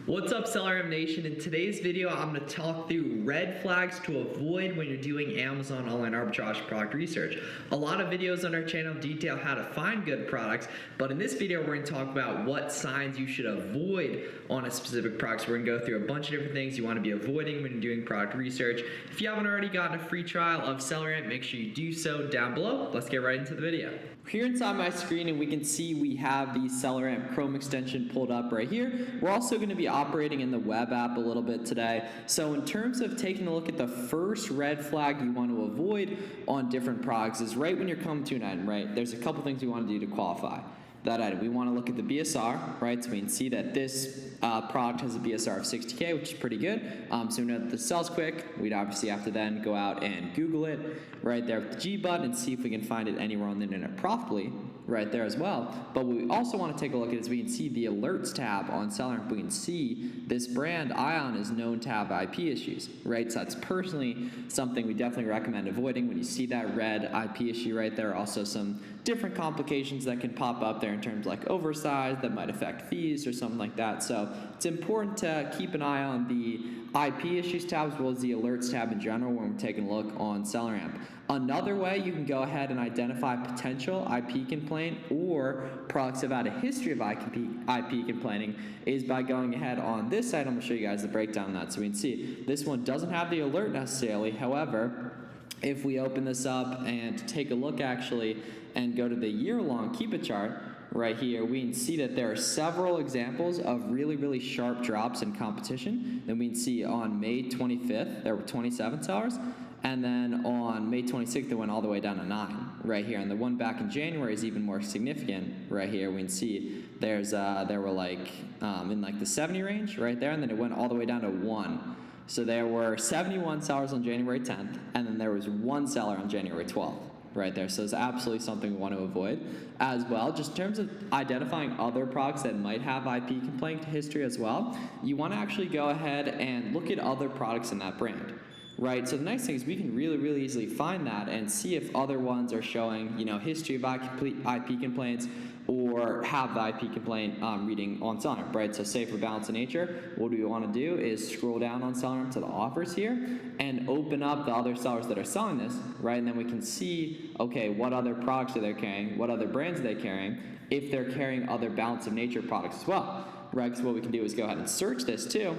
What's up, SellerAmp Nation? In today's video, I'm going to talk through red flags to avoid when you're doing Amazon online arbitrage product research. A lot of videos on our channel detail how to find good products, but in this video, we're going to talk about what signs you should avoid on a specific product. So we're going to go through a bunch of different things you want to be avoiding when you're doing product research. If you haven't already gotten a free trial of SellerAmp, make sure you do so down below. Let's get right into the video. Here inside my screen, and we can see we have the SellerAmp Chrome extension pulled up right here. We're also going to be operating in the web app a little bit today. So in terms of taking a look at the first red flag you want to avoid on different products is right when you're coming to an item, right? There's a couple things we want to do to qualify that item. We want to look at the BSR, right? So we can see that this product has a BSR of 60K, which is pretty good. So we know that this sells quick. We'd obviously have to then go out and Google it right there with the G button and see if we can find it anywhere on the internet profitably right there as well. But what we also want to take a look at is we can see the alerts tab on SellerAmp. We can see this brand Ion is known to have IP issues, right? So that's personally something we definitely recommend avoiding. When you see that red IP issue right there, also some different complications that can pop up there in terms like oversize that might affect fees or something like that. So it's important to keep an eye on the IP issues tab as well as the alerts tab in general when we're taking a look on SellerAmp. Another way you can go ahead and identify potential IP complaint or products that have had a history of IP complaining is by going ahead on this site. I'm going to show you guys the breakdown of that so we can see. This one doesn't have the alert necessarily. However, if we open this up and take a look actually and go to the year-long Keep It chart, right here, we can see that there are several examples of really sharp drops in competition. Then we can see on May 25th, there were 27 sellers. And then on May 26th, it went all the way down to 9 right here. And the one back in January is even more significant right here. We can see there were like in like the 70 range right there. And then it went all the way down to 1. So there were 71 sellers on January 10th. And then there was 1 seller on January 12th. Right there. So it's absolutely something we want to avoid as well. Just in terms of identifying other products that might have IP complaint history as well, you want to actually go ahead and look at other products in that brand. Right, so the nice thing is we can really easily find that and see if other ones are showing, history of IP complaints or have the IP complaint reading on SellerAmp, right? So say for balance of nature, what we want to do is scroll down on SellerAmp to the offers here and open up the other sellers that are selling this, right? And then we can see, okay, what other products are they carrying, what other brands are they carrying, if they're carrying other balance of nature products as well, right? Because what we can do is go ahead and search this too,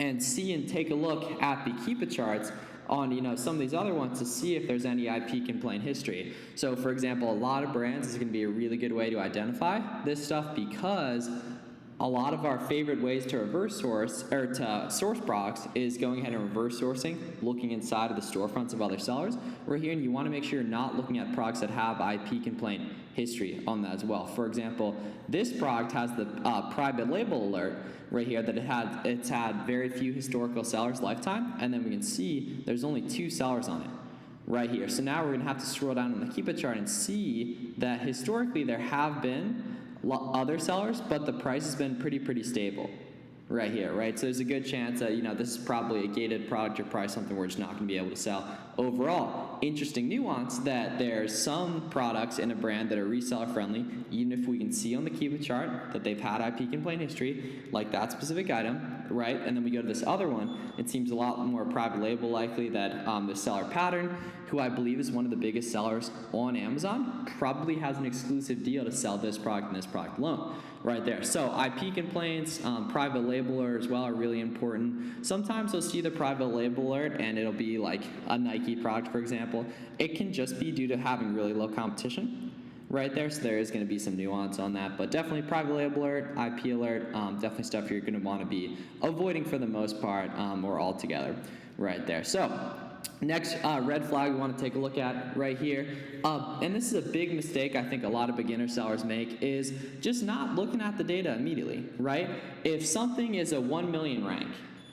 and see and take a look at the Keep It charts on some of these other ones to see if there's any IP complaint history. So for example, a lot of brands is going to be a really good way to identify this stuff because a lot of our favorite ways to reverse source or to source products is going ahead and reverse sourcing, looking inside of the storefronts of other sellers. We're here and you want to make sure you're not looking at products that have IP complaint history on that as well. For example, this product has the private label alert right here that it's had very few historical sellers lifetime, and then we can see there's only 2 sellers on it right here. So now we're going to have to scroll down on the Keep It chart and see that historically there have been other sellers, but the price has been pretty stable right here, right? So there's a good chance that, this is probably a gated product or probably something we're just not going to be able to sell overall. Interesting nuance that there's some products in a brand that are reseller friendly, even if we can see on the Keep It chart that they've had IP complaint history, like that specific item, right? And then we go to this other one, it seems a lot more private label likely that the seller Pattern, who I believe is one of the biggest sellers on Amazon, probably has an exclusive deal to sell this product and this product alone. Right there. So IP complaints, private label alert as well are really important. Sometimes you'll see the private label alert and it'll be like a Nike product, for example. It can just be due to having really low competition right there. So there is going to be some nuance on that. But definitely private label alert, IP alert, definitely stuff you're going to want to be avoiding for the most part or altogether right there. So next red flag we want to take a look at right here, and this is a big mistake I think a lot of beginner sellers make, is just not looking at the data immediately, right? If something is a 1 million rank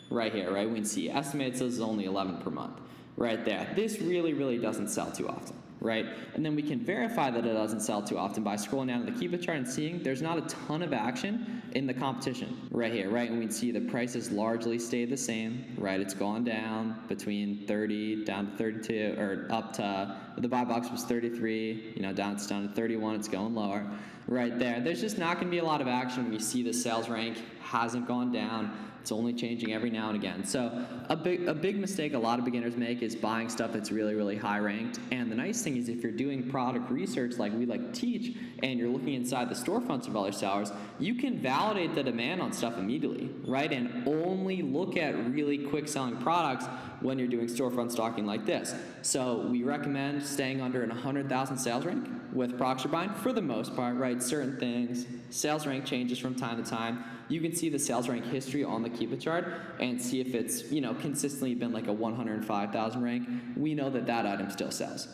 right here, right, we can see estimated sales is only 11 per month right there. This really doesn't sell too often, right? And then we can verify that it doesn't sell too often by scrolling down to the Keep It chart and seeing there's not a ton of action in the competition right here, right? And we can see the prices largely stay the same, right? It's gone down between 30 down to 32, or up to, the buy box was 33, down to 31, it's going lower right there. There's just not going to be a lot of action when you see the sales rank hasn't gone down. It's only changing every now and again. So a big mistake a lot of beginners make is buying stuff that's really, really high ranked. And the nice thing is if you're doing product research like we like to teach, and you're looking inside the storefronts of other sellers, you can validate the demand on stuff immediately, right? And only look at really quick selling products when you're doing storefront stocking like this. So we recommend staying under an 100,000 sales rank with products you're buying for the most part, right? Certain things, sales rank changes from time to time. You can see the sales rank history on the Keep It chart and see if it's consistently been like a 105,000 rank. We know that item still sells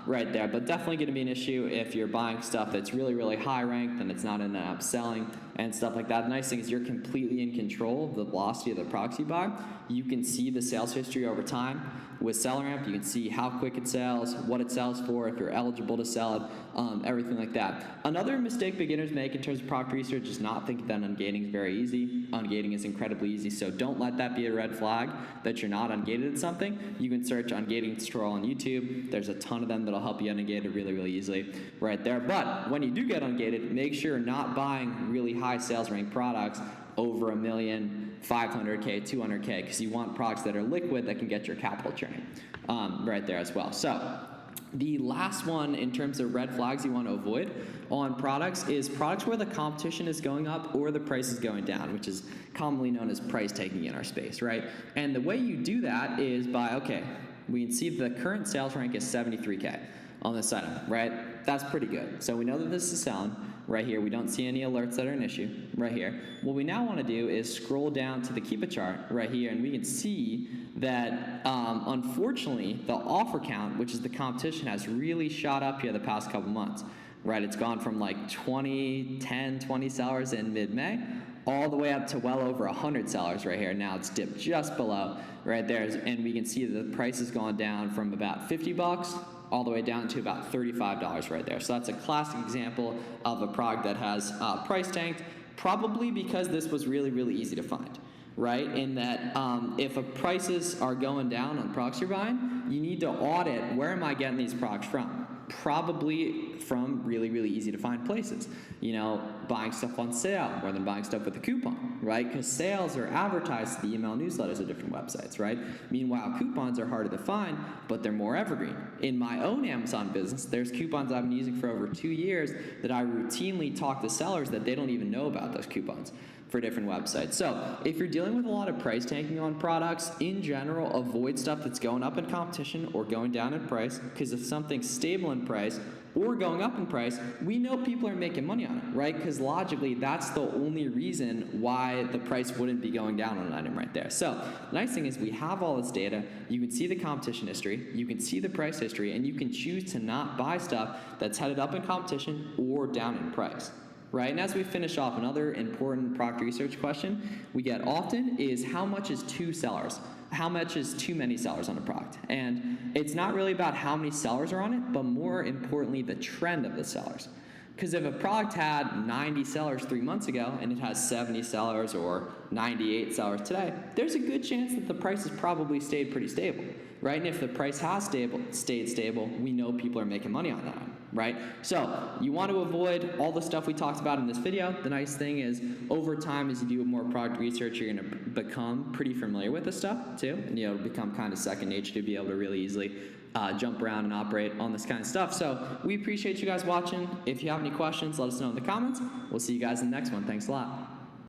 right there, but definitely going to be an issue if you're buying stuff that's really, really high ranked and it's not ending up selling and stuff like that. The nice thing is you're completely in control of the velocity of the products you buy. You can see the sales history over time. With SellerAmp, you can see how quick it sells, what it sells for, if you're eligible to sell it, everything like that. Another mistake beginners make in terms of product research is not thinking that ungating is very easy. Ungating is incredibly easy, so don't let that be a red flag that you're not ungated at something. You can search ungating tutorial on YouTube. There's a ton of them that'll help you ungated really, really easily right there. But when you do get ungated, make sure you're not buying really high sales rank products over $1 million, 500K, 200K, because you want products that are liquid that can get your capital churning right there as well. So the last one in terms of red flags you want to avoid on products is products where the competition is going up or the price is going down, which is commonly known as price taking in our space, right? And the way you do that is by, okay, we can see the current sales rank is 73K on this item, right? That's pretty good. So we know that this is selling. Right here, we don't see any alerts that are an issue right here. What we now want to do is scroll down to the Keep It chart right here, and we can see that unfortunately the offer count, which is the competition, has really shot up here the past couple months, right? It's gone from like 20 sellers in mid-May all the way up to well over 100 sellers right here. Now it's dipped just below right there, and we can see that the price has gone down from about 50 bucks all the way down to about $35 right there. So that's a classic example of a product that has price tanked, probably because this was really, really easy to find, right? In that if prices are going down on products you're buying, you need to audit, where am I getting these products from? Probably from really, really easy to find places. Buying stuff on sale more than buying stuff with a coupon, right? Because sales are advertised to the email newsletters of different websites, right? Meanwhile, coupons are harder to find, but they're more evergreen. In my own Amazon business, there's coupons I've been using for over 2 years that I routinely talk to sellers that they don't even know about those coupons for different websites. So if you're dealing with a lot of price tanking on products, in general, avoid stuff that's going up in competition or going down in price, because if something's stable in price or going up in price, we know people are making money on it, right? Because logically, that's the only reason why the price wouldn't be going down on an item right there. So the nice thing is we have all this data. You can see the competition history, you can see the price history, and you can choose to not buy stuff that's headed up in competition or down in price. Right, and as we finish off, another important product research question we get often is how much is too sellers? How much is too many sellers on a product? And it's not really about how many sellers are on it, but more importantly, the trend of the sellers. Because if a product had 90 sellers 3 months ago and it has 70 sellers or 98 sellers today, there's a good chance that the price has probably stayed pretty stable, right? And if the price has stayed stable, we know people are making money on that, right? So you want to avoid all the stuff we talked about in this video. The nice thing is over time, as you do more product research, you're going to become pretty familiar with this stuff too, and it'll become kind of second nature to be able to really easily jump around and operate on this kind of stuff. So we appreciate you guys watching. If you have any questions, let us know in the comments. We'll see you guys in the next one. Thanks a lot.